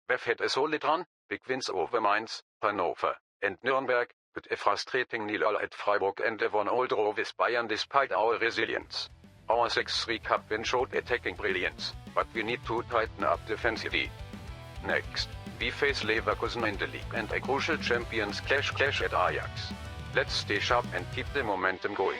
We've had a solid run, big wins over Mainz, Hannover, and Nuremberg, but a frustrating nil at Freiburg and a 1-all draw with Bayern despite our resilience. Our 6-3 cup win showed attacking brilliance, but we need to tighten up defensively. Next, we face Leverkusen in the league and a crucial champions clash at Ajax. Let's stay sharp and keep the momentum going.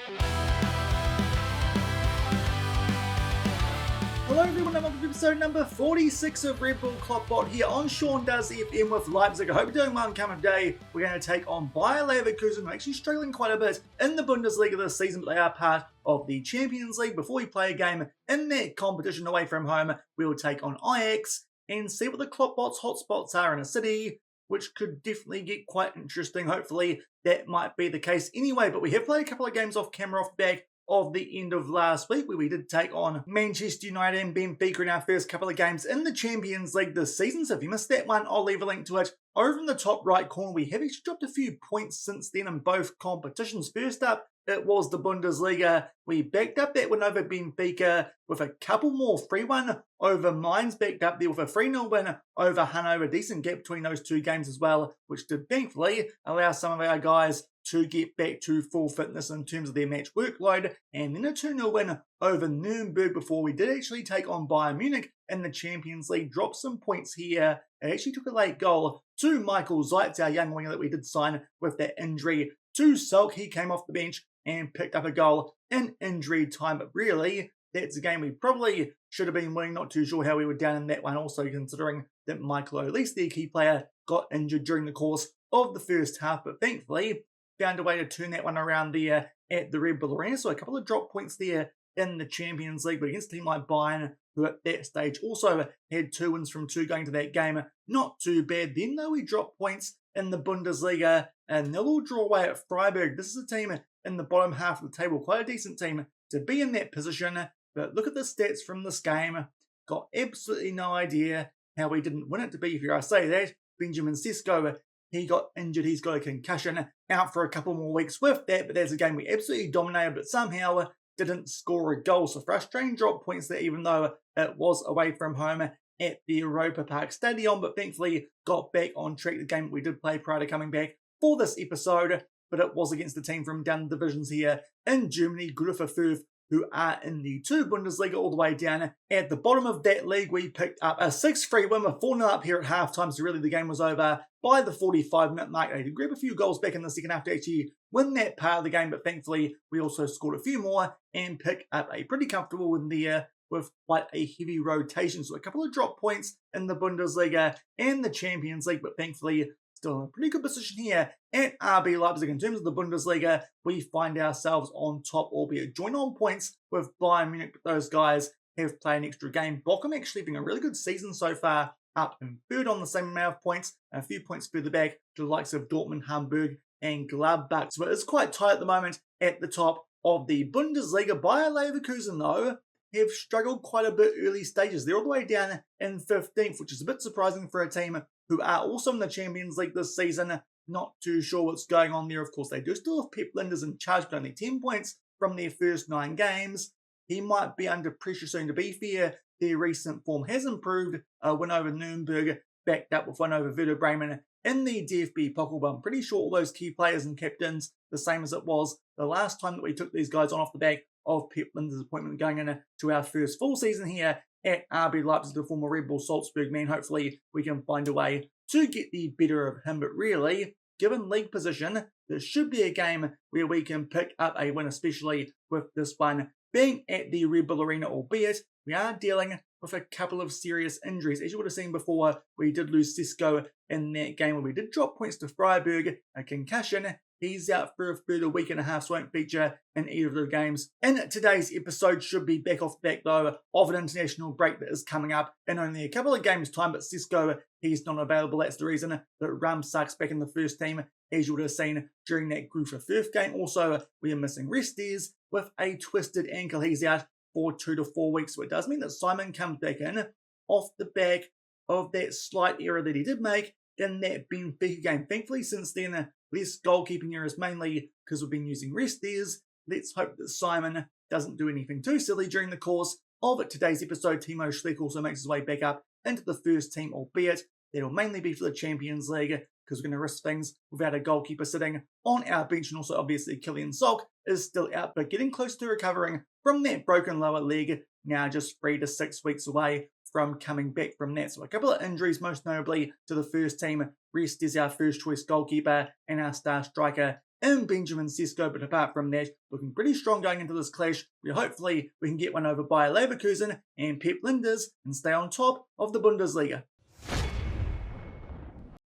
Hello everyone and welcome to episode number 46 of Red Bull KloppBot here on Sean Does FM with Leipzig. I hope you're doing well and coming today. We're going to take on Bayer Leverkusen, who are actually struggling quite a bit in the Bundesliga this season, but they are part of the Champions League. Before we play a game in that competition away from home, we will take on Ajax and see what the KloppBot's hotspots are in a city, which could definitely get quite interesting. Hopefully that might be the case anyway, but we have played a couple of games off camera off the back of the end of last week, where we did take on Manchester United and Benfica in our first couple of games in the Champions League this season. So if you missed that one, I'll leave a link to it over in the top right corner. We have actually dropped a few points since then in both competitions. First up, it was the Bundesliga. We backed up that win over Benfica with a couple more. 3-1 over Mainz, backed up there with a 3-0 win over Hannover. Decent gap between those two games as well, which did thankfully allow some of our guys to get back to full fitness in terms of their match workload. And then a 2-0 win over Nuremberg before we did actually take on Bayern Munich in the Champions League. Dropped some points here. It actually took a late goal to Michael Zeitz, our young winger that we did sign with that injury to Sulk. He came off the bench and picked up a goal in injury time. But really, that's a game we probably should have been winning. Not too sure how we were down in that one, also considering that Michael Olise, their key player, got injured during the course of the first half. But thankfully, found a way to turn that one around there at the Red Bull Arena. So a couple of drop points there in the Champions League, but against a team like Bayern, who at that stage also had 2 wins from 2 going to that game. Not too bad. Then though, we dropped points in the Bundesliga, and they'll all draw away at Freiburg. This is a team in the bottom half of the table, quite a decent team to be in that position. But look at the stats from this game. Got absolutely no idea how we didn't win it. To be fair, I say that. Benjamin Sesko, he got injured, he's got a concussion, out for a couple more weeks with that, but there's a game we absolutely dominated, but somehow didn't score a goal. So frustrating drop points there, even though it was away from home at the Europa Park Stadium, but thankfully got back on track. The game we did play prior to coming back for this episode, but it was against the team from down the divisions here in Germany, Gruffer Fürth, who are in the 2 Bundesliga all the way down. At the bottom of that league, we picked up a 6-3 win with 4-0 up here at halftime, so really the game was over by the 45-minute mark. They did grab a few goals back in the second half to actually win that part of the game, but thankfully we also scored a few more and picked up a pretty comfortable win there with quite a heavy rotation. So a couple of drop points in the Bundesliga and the Champions League, but thankfully still in a pretty good position here at RB Leipzig. In terms of the Bundesliga, we find ourselves on top, albeit joint on points with Bayern Munich, but those guys have played an extra game. Bochum actually having a really good season so far, up in third on the same amount of points, a few points further back to the likes of Dortmund, Hamburg and Gladbach. So it's quite tight at the moment at the top of the Bundesliga. Bayer Leverkusen, though, have struggled quite a bit early stages. They're all the way down in 15th, which is a bit surprising for a team who are also in the Champions League this season. Not too sure what's going on there. Of course, they do still have Pep Linders in charge, but only 10 points from their first 9 games. He might be under pressure soon. To be fair, their recent form has improved. A win over Nuremberg, backed up with one over Werder Bremen in the DFB Pokal. But I'm pretty sure all those key players and captains, the same as it was the last time that we took these guys on off the back of Pep Linders' appointment, going into our first full season here at RB Leipzig, the former Red Bull Salzburg man. Hopefully we can find a way to get the better of him. But really, given league position, there should be a game where we can pick up a win, especially with this one being at the Red Bull Arena, albeit we are dealing with a couple of serious injuries. As you would have seen before, we did lose Sesko in that game where we did drop points to Freiburg, a concussion. He's out for a further week and a half, so won't feature in either of the games. And today's episode should be back off the back, though, of an international break that is coming up in only a couple of games' time. But Sesko, he's not available. That's the reason that Ramsak's back in the first team, as you would have seen during that Gruffer Fürth game. Also, we are missing Restes with a twisted ankle. He's out for 2 to 4 weeks. So it does mean that Simon comes back in off the back of that slight error that he did make in that Benfica game. Thankfully, since then, less goalkeeping errors, mainly because we've been using Restes. Let's hope that Simon doesn't do anything too silly during the course of today's episode. Timo Schleck also makes his way back up into the first team, albeit That'll mainly be for the Champions League, because we're going to risk things without a goalkeeper sitting on our bench. And also, obviously, Kylian Solk is still out, but getting close to recovering from that broken lower leg, now just 3 to 6 weeks away from coming back from that. So a couple of injuries, most notably to the first team. Restes is our first choice goalkeeper and our star striker in Benjamin Sesko, but apart from that, looking pretty strong going into this clash. Hopefully we can get one over Bayer Leverkusen and Pep Linders and stay on top of the Bundesliga.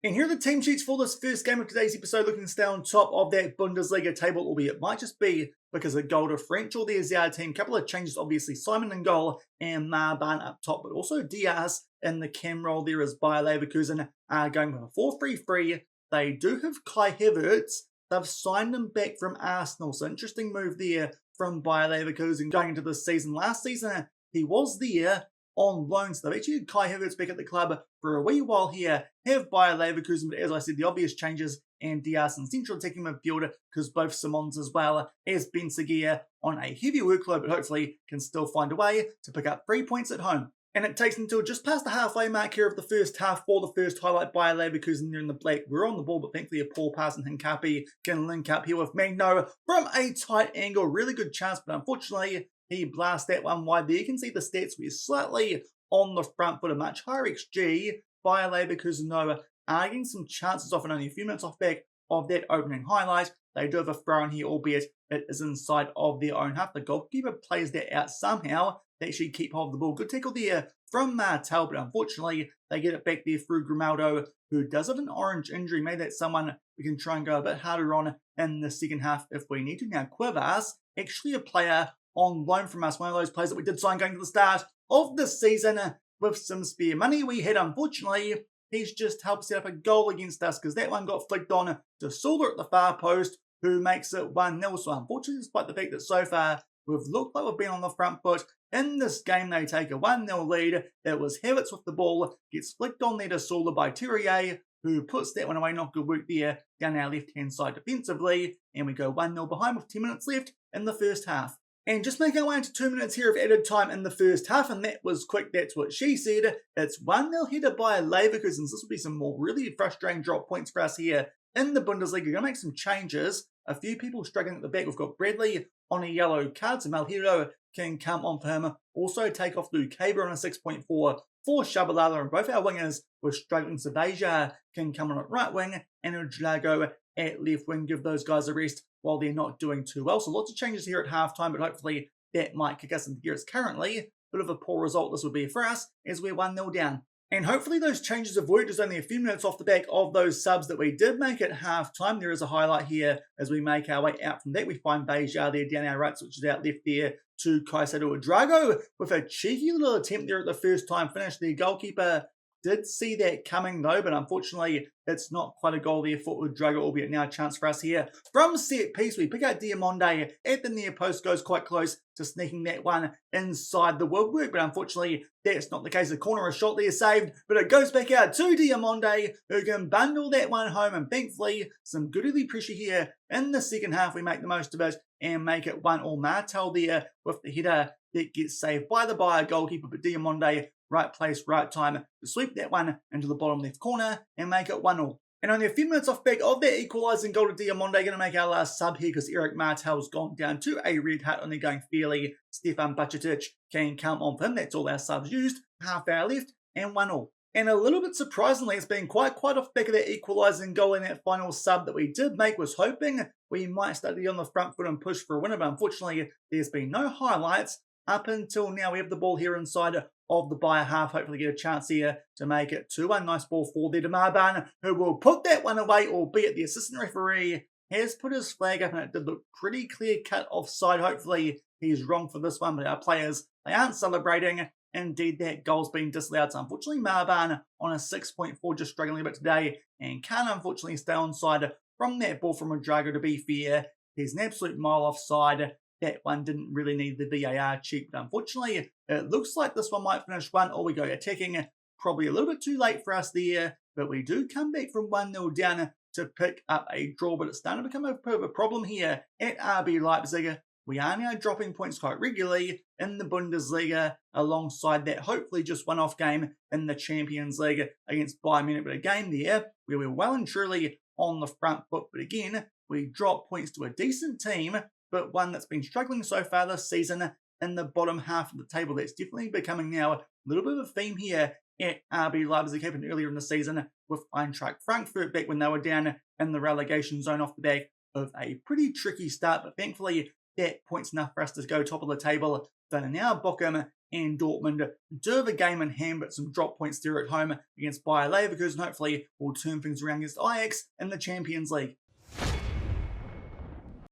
And here are the team sheets for this first game of today's episode, looking to stay on top of that Bundesliga table, albeit it might just be because of goal differential. There's our team. Couple of changes, obviously. Simon in goal and Marban up top, but also Diaz in the cam role there as Bayer Leverkusen are going with a 4-3-3. They do have Kai Havertz. They've signed him back from Arsenal, so interesting move there from Bayer Leverkusen going into this season. Last season, he was there on loan, so they've actually had Kai Havertz back at the club for a wee while here, have Bayer Leverkusen, but as I said, the obvious changes, and Diaz in central attacking midfield, because both Simons as well as Ben Seguir on a heavy workload, but hopefully can still find a way to pick up 3 points at home. And it takes until just past the halfway mark here of the first half for the first highlight. Bayer Leverkusen there in the black. We're on the ball, but thankfully a poor pass, and Hincapi can link up here with Magno from a tight angle. Really good chance, but unfortunately he blasts that one wide there. You can see the stats. We're slightly on the front foot, a much higher XG. Bayer Leverkusen, though, are getting some chances off and only a few minutes off back of that opening highlight. They do have a throw in here, albeit it is inside of their own half. The goalkeeper plays that out somehow. They actually keep hold of the ball. Good tackle there from Martel, but unfortunately they get it back there through Grimaldo, who does have an orange injury. Maybe that's someone we can try and go a bit harder on in the second half if we need to. Now, Cuevas, actually a player on loan from us, one of those players that we did sign going to the start of the season with some spare money we had. Unfortunately, he's just helped set up a goal against us, because that one got flicked on to Solder at the far post, who makes it 1-0. So unfortunately, despite the fact that so far we've looked like we've been on the front foot in this game, they take a 1-0 lead. It was Havertz with the ball, gets flicked on there to Solder by Terrier, who puts that one away. Not good work there down our left-hand side defensively, and we go 1-0 behind with 10 minutes left in the first half. And just make our way into 2 minutes here of added time in the first half, and that was quick, that's what she said. It's 1-0 header by Leverkusen. This will be some more really frustrating drop points for us here in the Bundesliga. We're going to make some changes. A few people struggling at the back. We've got Bradley on a yellow card, so Malhero can come on for him. Also take off Luke Haber on a 6.4 for Shabalala, and both our wingers were struggling. So Deja can come on at right wing, and Udrago at left wing. Give those guys a rest while they're not doing too well. So lots of changes here at halftime, but hopefully that might kick us into gear. It's currently a bit of a poor result this would be for us, as we're 1-0 down. And hopefully those changes have worked. It's only a few minutes off the back of those subs that we did make at halftime. There is a highlight here as we make our way out from that. We find Beja there down our right, switches out left there to Caicedo. Udrago with a cheeky little attempt there at the first time finish. The goalkeeper did see that coming though, but unfortunately it's not quite a goal there for Udrago, albeit now a chance for us here. From set piece, we pick out Diamonde at the near post, goes quite close to sneaking that one inside the woodwork, but unfortunately that's not the case. The corner is shot there saved, but it goes back out to Diamonde, who can bundle that one home, and thankfully some good early pressure here in the second half. We make the most of it and make it 1-1. Martel there with the header that gets saved by the Bayer goalkeeper, but Diamonde, right place, right time to sweep that one into the bottom left corner and make it 1-1. And only a few minutes off back of that equalising goal to Diamonde, going to make our last sub here because Eric Martel's gone down to a red hut, only going fairly. Stefan Bacetic can come on for him. That's all our subs used. Half hour left and 1-1. And a little bit surprisingly, it's been quite off back of that equalising goal in that final sub that we did make. Was hoping we might start to be on the front foot and push for a winner, but unfortunately there's been no highlights up until now. We have the ball here inside of the Bayer half, hopefully get a chance here to make it 2-1. Nice ball forward there to Marban, who will put that one away, albeit the assistant referee has put his flag up, and it did look pretty clear cut offside. Hopefully he's wrong for this one, but our players, they aren't celebrating. Indeed, that goal's been disallowed. So unfortunately Marban on a 6.4, just struggling a bit today, and can't unfortunately stay onside from that ball from Udrago. To be fair, he's an absolute mile offside. That one didn't really need the VAR check, but unfortunately, it looks like this one might finish 1, or we go attacking. Probably a little bit too late for us there, but we do come back from 1-0 down to pick up a draw, but it's starting to become a bit of a problem here at RB Leipzig. we are now dropping points quite regularly in the Bundesliga, alongside that hopefully just one-off game in the Champions League against Bayern Munich. But a game there where we're well and truly on the front foot, but again, we drop points to a decent team, but one that's been struggling so far this season in the bottom half of the table. That's definitely becoming now a little bit of a theme here at RB Leipzig. Happened earlier in the season with Eintracht Frankfurt back when they were down in the relegation zone off the back of a pretty tricky start, but thankfully that point's enough for us to go top of the table. Then now Bochum and Dortmund do have a game in hand, but some drop points there at home against Bayer Leverkusen. Hopefully we'll turn things around against Ajax in the Champions League.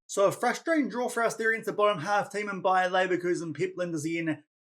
So a frustrating draw for us there against the bottom half team in Bayer Leverkusen. Pep Linders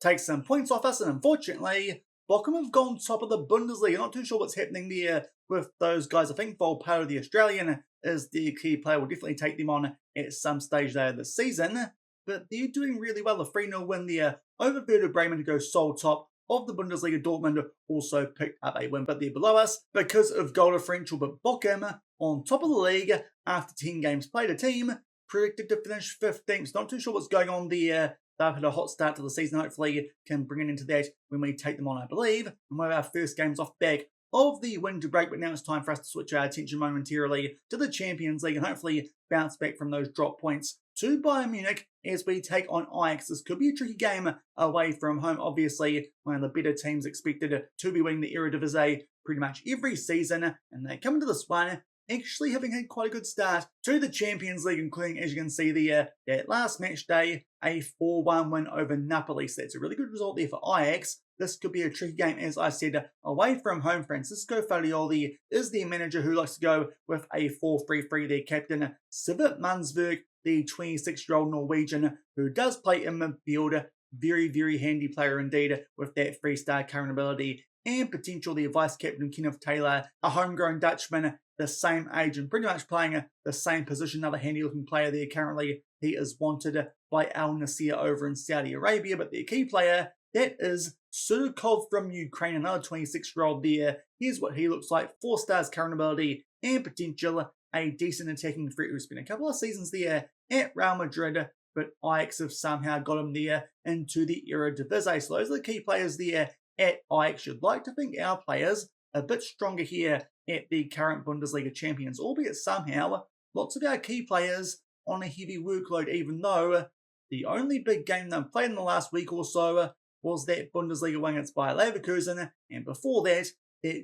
takes some points off us, and unfortunately Bochum have gone top of the Bundesliga. Not too sure what's happening there with those guys. I think Volpato, the Australian, is the key player. We'll definitely take them on at some stage there this season. But they're doing really well. A 3-0 win there over Werder Bremen to go sole top of the Bundesliga. Dortmund also picked up a win, but they're below us because of goal differential. But Bochum on top of the league after 10 games played. A team predicted to finish 15th. Not too sure what's going on there. They've had a hot start to the season. Hopefully can bring it into that when we take them on, I believe. And we'll have our first games off the back of the winter break, but now it's time for us to switch our attention momentarily to the Champions League and hopefully bounce back from those drop points to Bayern Munich as we take on Ajax. This could be a tricky game away from home. Obviously, one of the better teams expected to be winning the Eredivisie pretty much every season, and they come into this one actually having had quite a good start to the Champions League, including, as you can see there, that last match day, a 4-1 win over Napoli. So that's a really good result there for Ajax. This could be a tricky game, as I said, away from home. Francisco Farioli is the manager who likes to go with a 4-3-3. Their captain, Sivert Mundsberg, the 26-year-old Norwegian who does play in midfield. Very, very handy player indeed with that 3-star current ability and potential. Their vice-captain, Kenneth Taylor, a homegrown Dutchman, the same age and pretty much playing the same position. Another handy-looking player there currently. He is wanted by Al Nassr over in Saudi Arabia, but their key player, that is Sudakov from Ukraine, another 26-year-old there. Here's what he looks like. 4 stars current ability and potential. A decent attacking threat who's spent a couple of seasons there at Real Madrid, but Ajax have somehow got him there into the Eredivisie. So those are the key players there at Ajax. You'd like to think our players a bit stronger here at the current Bundesliga champions, albeit somehow lots of our key players on a heavy workload, even though the only big game they've played in the last week or so was that Bundesliga win against Bayer Leverkusen, and before that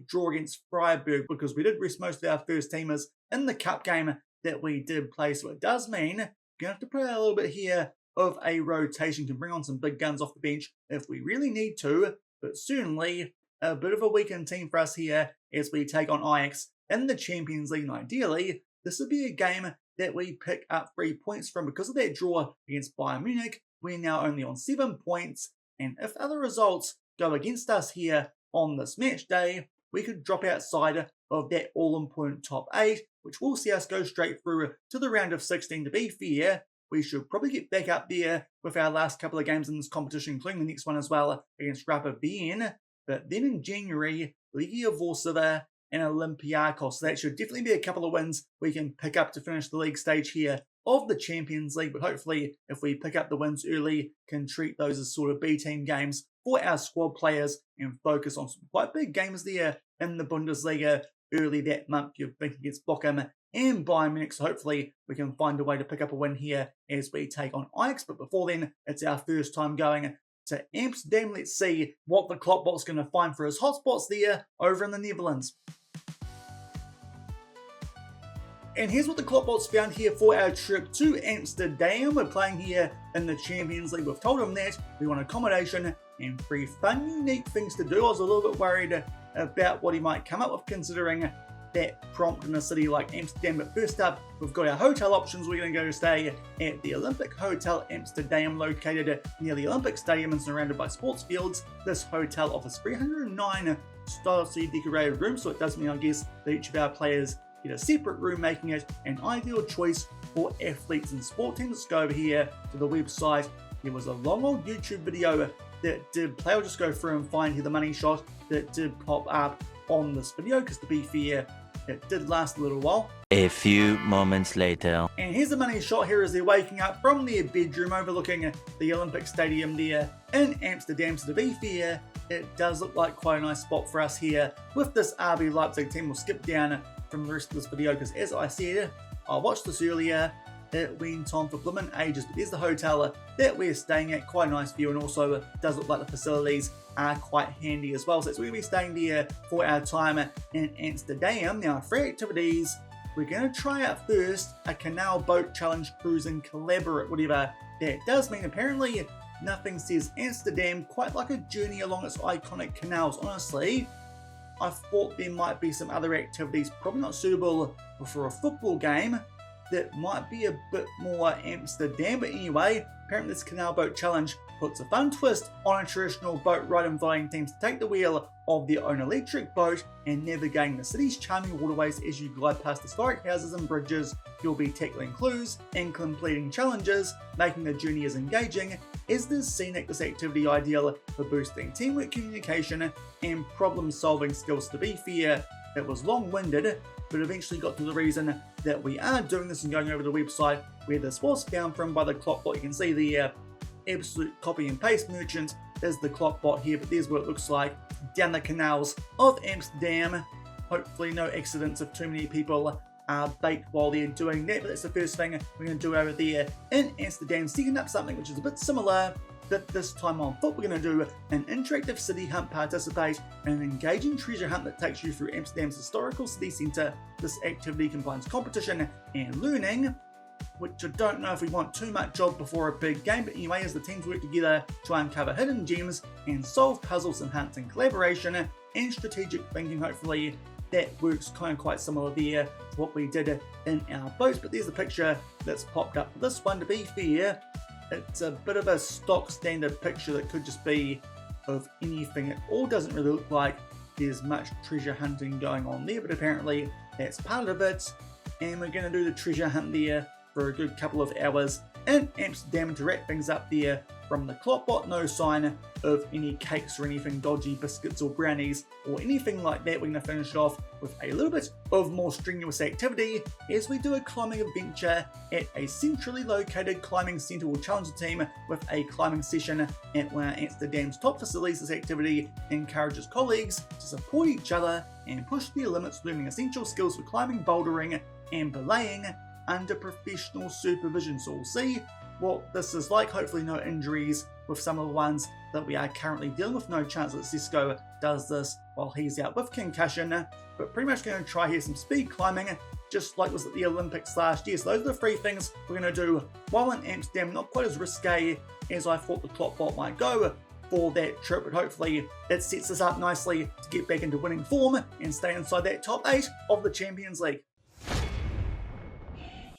draw against Freiburg, because we did rest most of our first teamers in the cup game that we did play. So it does mean we're going to have to put a little bit here of a rotation, can bring on some big guns off the bench if we really need to, but certainly a bit of a weakened team for us here as we take on Ajax in the Champions League. And ideally, this would be a game that we pick up 3 points from. Because of that draw against Bayern Munich, we're now only on 7 points, and if other results go against us here on this match day, we could drop outside of that all-important top 8, which will see us go straight through to the round of 16. To be fair, we should probably get back up there with our last couple of games in this competition, including the next one as well against Rapid Wien. But then in January, Legia Warsaw and Olympiacos. So that should definitely be a couple of wins we can pick up to finish the league stage here of the Champions League. But hopefully, if we pick up the wins early, can treat those as sort of B-team games for our squad players and focus on some quite big games there in the Bundesliga early that month. You're thinking against Bochum and Bayern Munich. So hopefully, we can find a way to pick up a win here as we take on Ajax. But before then, it's our first time going to Amsterdam. Let's see what the KloppBot's going to find for his hotspots there over in the Netherlands. And here's what the KloppBot's found here for our trip to Amsterdam. We're playing here in the Champions League. We've told him that we want accommodation and 3 fun, unique things to do. I was a little bit worried about what he might come up with, considering that prompt in a city like Amsterdam. But first up, we've got our hotel options. We're going to go stay at the Olympic Hotel Amsterdam, located near the Olympic Stadium and surrounded by sports fields. This hotel offers 309 stylously decorated rooms, so it does mean, I guess, that each of our players get a separate room, making it an ideal choice for athletes and sport teams. Let's go over here to the website. There was a long old YouTube video that did play. I'll just go through and find here the money shot that did pop up on this video, because to be fair, it did last a little while. A few moments later. And here's the money shot here as they're waking up from their bedroom overlooking the Olympic Stadium there in Amsterdam. So to be fair, it does look like quite a nice spot for us here with this RB Leipzig team. We'll skip down from the rest of this video because, as I said, I watched this earlier. It went on for blooming ages, but there's the hotel that we're staying at. Quite a nice view, and also it does look like the facilities are quite handy as well. So we're going to be staying there for our time in Amsterdam. Now, for activities, we're going to try out first a canal boat challenge cruising collaborate, whatever that does mean. Apparently, nothing says Amsterdam quite like a journey along its iconic canals. Honestly, I thought there might be some other activities, probably not suitable for a football game, that might be a bit more Amsterdam. But anyway, apparently this canal boat challenge puts a fun twist on a traditional boat ride, inviting teams to take the wheel of their own electric boat and navigating the city's charming waterways as you glide past historic houses and bridges. You'll be tackling clues and completing challenges, making the journey as engaging as the scenic. This activity ideal for boosting teamwork, communication, and problem-solving skills. To be fair, it was long-winded, but eventually got to the reason that we are doing this and going over the website where this was found from by the KloppBot. You can see the absolute copy and paste merchant is the KloppBot here, but there's what it looks like down the canals of Amsterdam. Hopefully no accidents of too many people are baked while they're doing that, but that's the first thing we're going to do over there in Amsterdam. Second up, something which is a bit similar, but this time on foot. We're going to do an interactive city hunt. Participate in an engaging treasure hunt that takes you through Amsterdam's historical city centre. This activity combines competition and learning, which I don't know if we want too much of before a big game, but anyway, as the teams work together to uncover hidden gems and solve puzzles, enhancing collaboration and strategic thinking. Hopefully that works kind of quite similar there to what we did in our boats. But there's the picture that's popped up for this one. To be fair, it's a bit of a stock standard picture that could just be of anything. It all doesn't really look like there's much treasure hunting going on there, but apparently that's part of it. And we're going to do the treasure hunt there for a good couple of hours in Amsterdam. To wrap things up there from the KloppBot, no sign of any cakes or anything dodgy, biscuits or brownies or anything like that. We're going to finish off with a little bit of more strenuous activity as we do a climbing adventure at a centrally located climbing centre. We'll challenge the team with a climbing session at one of Amsterdam's top facilities. This activity encourages colleagues to support each other and push their limits, learning essential skills for climbing, bouldering and belaying under professional supervision. So we'll see what this is like. Hopefully no injuries with some of the ones that we are currently dealing with. No chance that Sesko does this while he's out with concussion, but pretty much going to try here some speed climbing just like was at the Olympics last year. So those are the three things we're going to do while in Amsterdam. Not quite as risque as I thought the KloppBot might go for that trip, but hopefully it sets us up nicely to get back into winning form and stay inside that top 8 of the Champions League.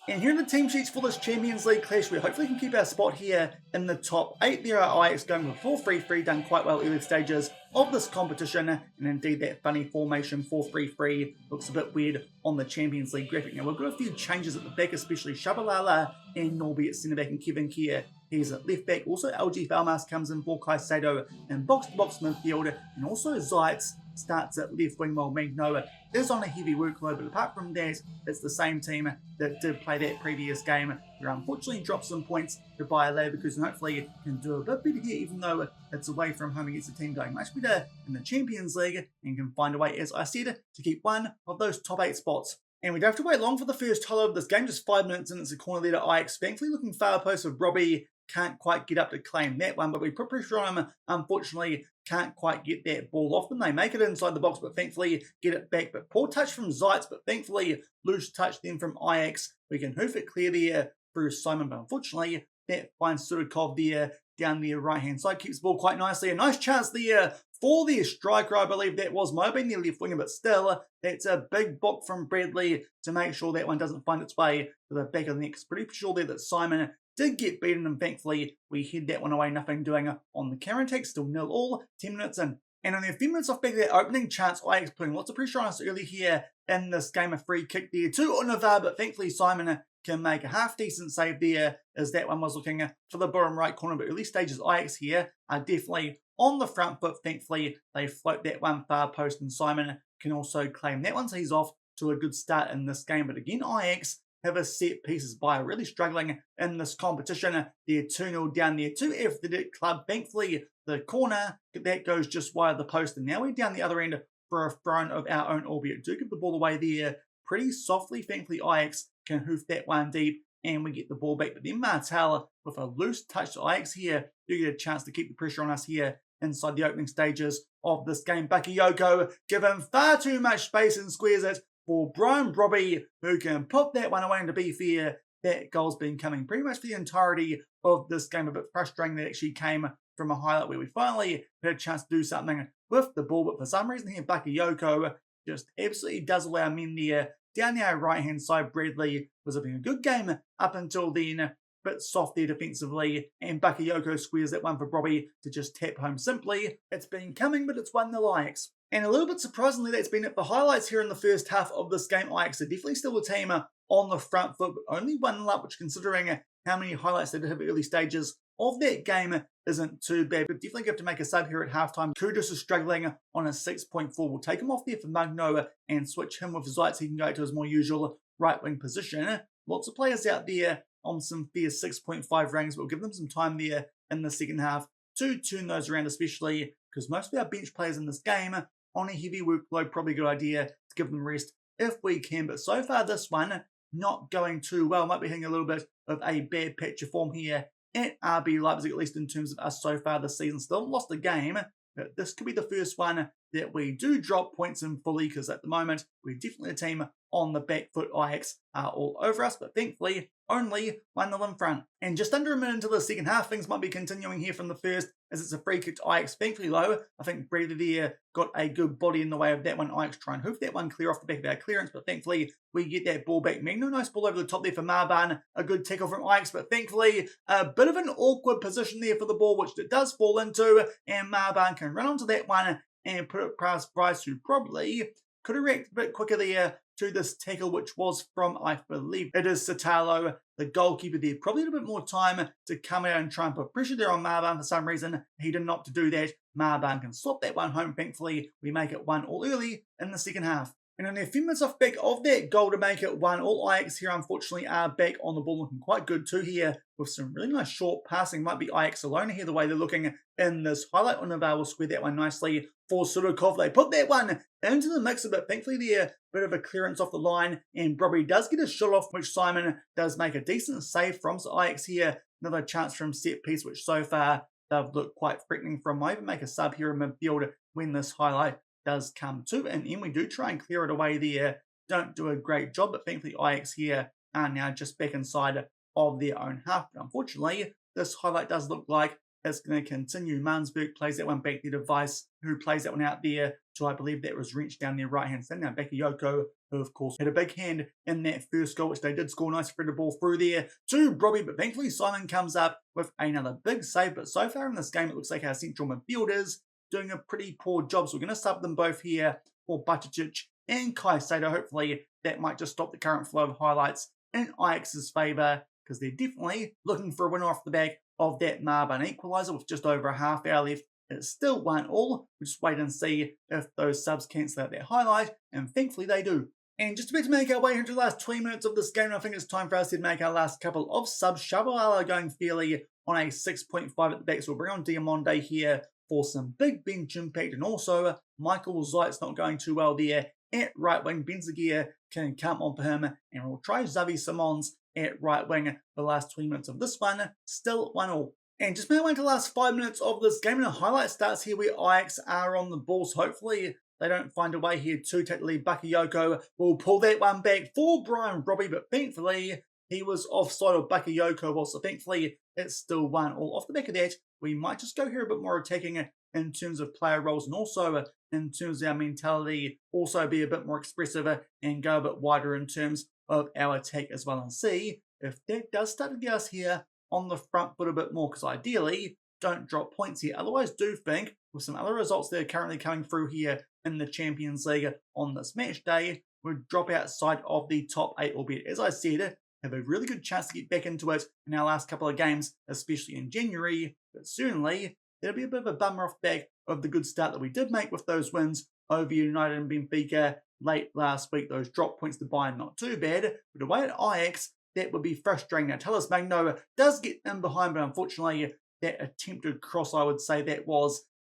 And here are the team sheets for this Champions League clash. We hopefully can keep our spot here in the top 8. There are Ajax going with 4-3-3, done quite well early stages of this competition. And indeed, that funny formation 4-3-3 looks a bit weird on the Champions League graphic. Now, we've got a few changes at the back, especially Shabalala and Norby at centre-back and Kevin Keir. He's at left-back. Also, LG Falmas comes in for Caicedo in box-to-box midfield. And also, Zeitz starts at left wing while Magno is on a heavy workload. But apart from that, it's the same team that did play that previous game, where unfortunately dropped some points to Bayer Leverkusen. Hopefully can do a bit better here, even though it's away from home against a team going much better in the Champions League, and can find a way, as I said, to keep one of those top 8 spots. And we don't have to wait long for the first highlight of this game, just 5 minutes in. It's a corner there to Ajax. Thankfully looking far post with Robbie. Can't quite get up to claim that one, but we put pressure on him. Unfortunately, can't quite get that ball off them. They make it inside the box, but thankfully get it back. But poor touch from Zeitz, but thankfully loose touch then from Ajax. We can hoof it clear there through Simon, but unfortunately that finds Sudakov there down the right-hand side. Keeps the ball quite nicely. A nice chance there for their striker, I believe that was. Might have been their left winger, but still, that's a big book from Bradley to make sure that one doesn't find its way to the back of the net. Pretty sure there that Simon did get beaten, and thankfully we head that one away, nothing doing on the counter attack, still 0-0, 10 minutes in. And only a few minutes off back of that opening chance, Ajax putting lots of pressure on us early here in this game. A free kick there to Unava, but thankfully Simon can make a half-decent save there, as that one was looking for the bottom right corner. But early stages Ajax here are definitely on the front foot. Thankfully, they float that one far post, and Simon can also claim that one, so he's off to a good start in this game. But again, Ajax have a set pieces by really struggling in this competition. They're 2-0 down there to Athletic Club. Thankfully, the corner, that goes just wide the post, and now we're down the other end for a throw of our own, albeit do give the ball away there pretty softly. Thankfully, Ajax can hoof that one deep, and we get the ball back. But then Martel, with a loose touch to Ajax here, do get a chance to keep the pressure on us here inside the opening stages of this game. Bakayoko given far too much space and squares it for Brian Robbie, who can put that one away. And to be fair, that goal's been coming pretty much for the entirety of this game. A bit frustrating that actually came from a highlight where we finally had a chance to do something with the ball, but for some reason here, Bakayoko just absolutely does allow men there. Down the right-hand side, Bradley was having a good game up until then, bit soft there defensively, and Bakayoko squares that one for Robbie to just tap home simply. It's been coming, but it's 1-0 Ajax. And a little bit surprisingly, that's been it for highlights here in the first half of this game. Ajax are definitely still a team on the front foot, but only 1-0 up, which considering how many highlights they did have at early stages of that game isn't too bad. But definitely have to make a sub here at halftime. Kudus is struggling on a 6.4. We'll take him off there for Magno and switch him with Zeit so he can go to his more usual right wing position. Lots of players out there on some fair 6.5 ranks, but we'll give them some time there in the second half to turn those around, especially because most of our bench players in this game on a heavy workload, probably a good idea to give them rest if we can. But so far this one, not going too well. Might be hitting a little bit of a bad patch of form here at RB Leipzig, at least in terms of us so far this season. Still lost a game, but this could be the first one that we do drop points in fully, because at the moment, we're definitely a team on the back foot. Ajax are all over us, but thankfully, only 1-0 in front. And just under a minute into the second half, things might be continuing here from the first, as it's a free kick to Ajax. Thankfully low. I think Bradley there got a good body in the way of that one. Ajax try and hoof that one clear off the back of our clearance, but thankfully we get that ball back. Magno, nice ball over the top there for Marban. A good tackle from Ajax, but thankfully a bit of an awkward position there for the ball, which it does fall into, and Marban can run onto that one and put it past Bryce, who probably could have reacted a bit quicker there to this tackle, which was from, I believe it is Satalo, the goalkeeper there. Probably had a bit more time to come out and try and put pressure there on Marban. For some reason, he didn't opt to do that. Marban can slot that one home. Thankfully, we make it 1-1 early in the second half. And only a few minutes off back of that goal to make it 1-1. Ajax here, unfortunately, are back on the ball, looking quite good too here with some really nice short passing. Might be Ajax alone here, the way they're looking in this highlight. Univar will square that one nicely for Sudakov. They put that one into the mix a bit. Thankfully, there, bit of a clearance off the line, and Brobby does get a shot off, which Simon does make a decent save from. So Ajax here, another chance from set piece, which so far they've looked quite threatening from. Might even make a sub here in midfield when this highlight does come to an end. We do try and clear it away there. Don't do a great job, but thankfully Ajax here are now just back inside of their own half. But unfortunately, this highlight does look like it's going to continue. Mansberg plays that one back there to Weiss, who plays that one out there to, I believe that was Wrench down their right hand side. Now Bakayoko, who of course had a big hand in that first goal, which they did score. Nice spread the ball through there to Brobby, but thankfully Simon comes up with another big save. But so far in this game, it looks like our central midfielders doing a pretty poor job. So we're going to sub them both here for Buttigieg and Caicedo. Hopefully that might just stop the current flow of highlights in Ajax's favour, because they're definitely looking for a winner off the back of that Marban equaliser with just over a half hour left. It's still 1-1. We'll just wait and see if those subs cancel out their highlight, and thankfully they do. And just about to make our way into the last 20 minutes of this game, I think it's time for us to make our last couple of subs. Shabalala going fairly on a 6.5 at the back, so we'll bring on Diamonde here for some big bench impact, and also Michael Zeit's not going too well there at right wing. Benzagier can come on for him, and we'll try Xavi Simons at right wing for the last 20 minutes of this one. Still 1-1. And just made our way into the last 5 minutes of this game, and a highlight starts here where Ajax are on the ball, so hopefully they don't find a way here to take the lead. Bakayoko will pull that one back for Brian Robbie, but thankfully he was offside of Bakayoko was, so thankfully it's still 1-1. Off the back of that, we might just go here a bit more attacking in terms of player roles, and also in terms of our mentality, also be a bit more expressive and go a bit wider in terms of our attack as well, and see if that does start to get us here on the front foot a bit more, because ideally don't drop points here. Otherwise, do think with some other results that are currently coming through here in the Champions League on this match day, would drop outside of the top 8, albeit, as I said, have a really good chance to get back into it in our last couple of games, especially in January. But certainly, it'll be a bit of a bummer off back of the good start that we did make with those wins over United and Benfica late last week. Those drop points to Bayern, not too bad, but away at Ajax, that would be frustrating. Now, Talles Magno does get in behind, but unfortunately, that attempted cross, I would say that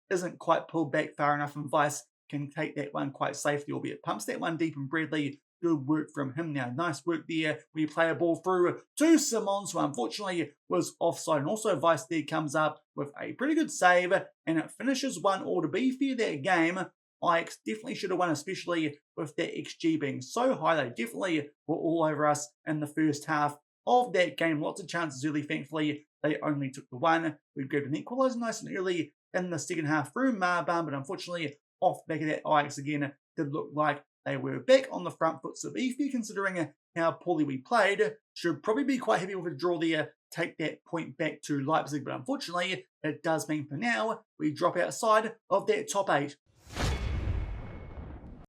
isn't quite pulled back far enough, and Vice can take that one quite safely, albeit pumps that one deep, and Bradley, good work from him now. Nice work there. We play a ball through to Simons, who unfortunately was offside, and also Vice there comes up with a pretty good save, and it finishes 1-1. To be fair, that game, Ajax definitely should have won, especially with that XG being so high. They definitely were all over us in the first half of that game. Lots of chances early. Thankfully, they only took the one. We grabbed an equaliser nice and early in the second half through Marban, but unfortunately, off the back of that, Ajax again did look like they were back on the front foot. So if you're considering how poorly we played, should probably be quite happy with a draw there, take that point back to Leipzig. But unfortunately, it does mean for now, we drop outside of that top 8.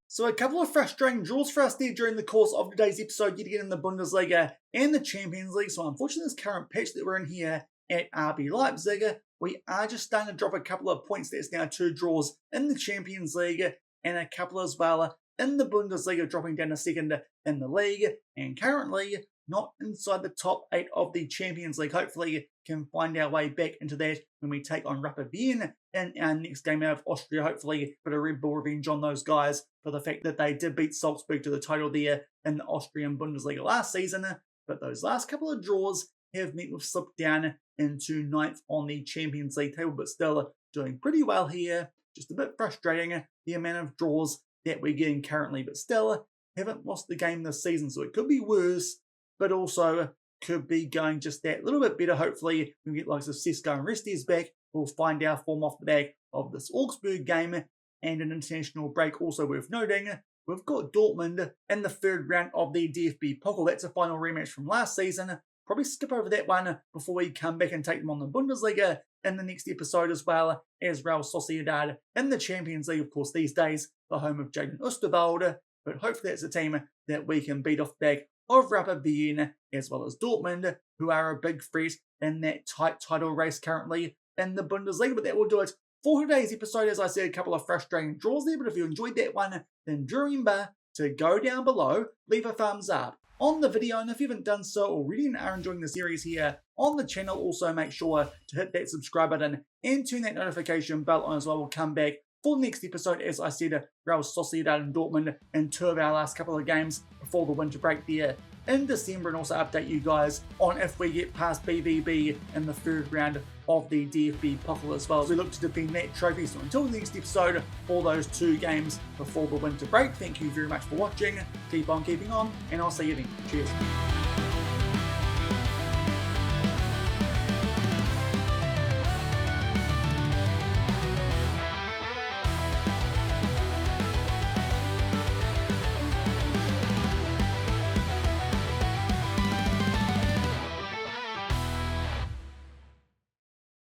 So a couple of frustrating draws for us there during the course of today's episode, yet again in the Bundesliga and the Champions League. So unfortunately, this current patch that we're in here at RB Leipzig, we are just starting to drop a couple of points. That's now 2 draws in the Champions League and a couple as well in the Bundesliga, dropping down to second in the league, and currently not inside the top 8 of the Champions League. Hopefully can find our way back into that when we take on Rapid Wien in our next game out of Austria. Hopefully a bit of Red Bull revenge on those guys for the fact that they did beat Salzburg to the title there in the Austrian Bundesliga last season. But those last couple of draws have meant we've slipped down into 9th on the Champions League table, but still doing pretty well here. Just a bit frustrating, the amount of draws that we're getting currently, but still haven't lost the game this season, so it could be worse, but also could be going just that little bit better. Hopefully we get likes of Sesko and Restes back. We'll find our form off the back of this Augsburg game and an international break. Also worth noting, we've got Dortmund in the 3rd round of the DFB Pokal. That's a final rematch from last season. Probably skip over that one before we come back and take them on the Bundesliga in the next episode, as well as Real Sociedad in the Champions League. Of course, these days, the home of Jaden Oosterwolde, but hopefully that's a team that we can beat off the back of Rapid Wien, as well as Dortmund, who are a big threat in that tight title race currently in the Bundesliga. But that will do it for today's episode. As I said, a couple of frustrating draws there, but if you enjoyed that one, then do remember to go down below, leave a thumbs up on the video, and if you haven't done so already and are enjoying the series here on the channel, also make sure to hit that subscribe button and turn that notification bell on as well. We'll come back for the next episode, as I said, Real Sociedad and Dortmund in 2 of our last couple of games before the winter break there in December, and also update you guys on if we get past BVB in the 3rd round of the DFB Pokal, as well as we look to defend that trophy. So until the next episode, for those 2 games before the winter break, thank you very much for watching. Keep on keeping on, and I'll see you then. Cheers.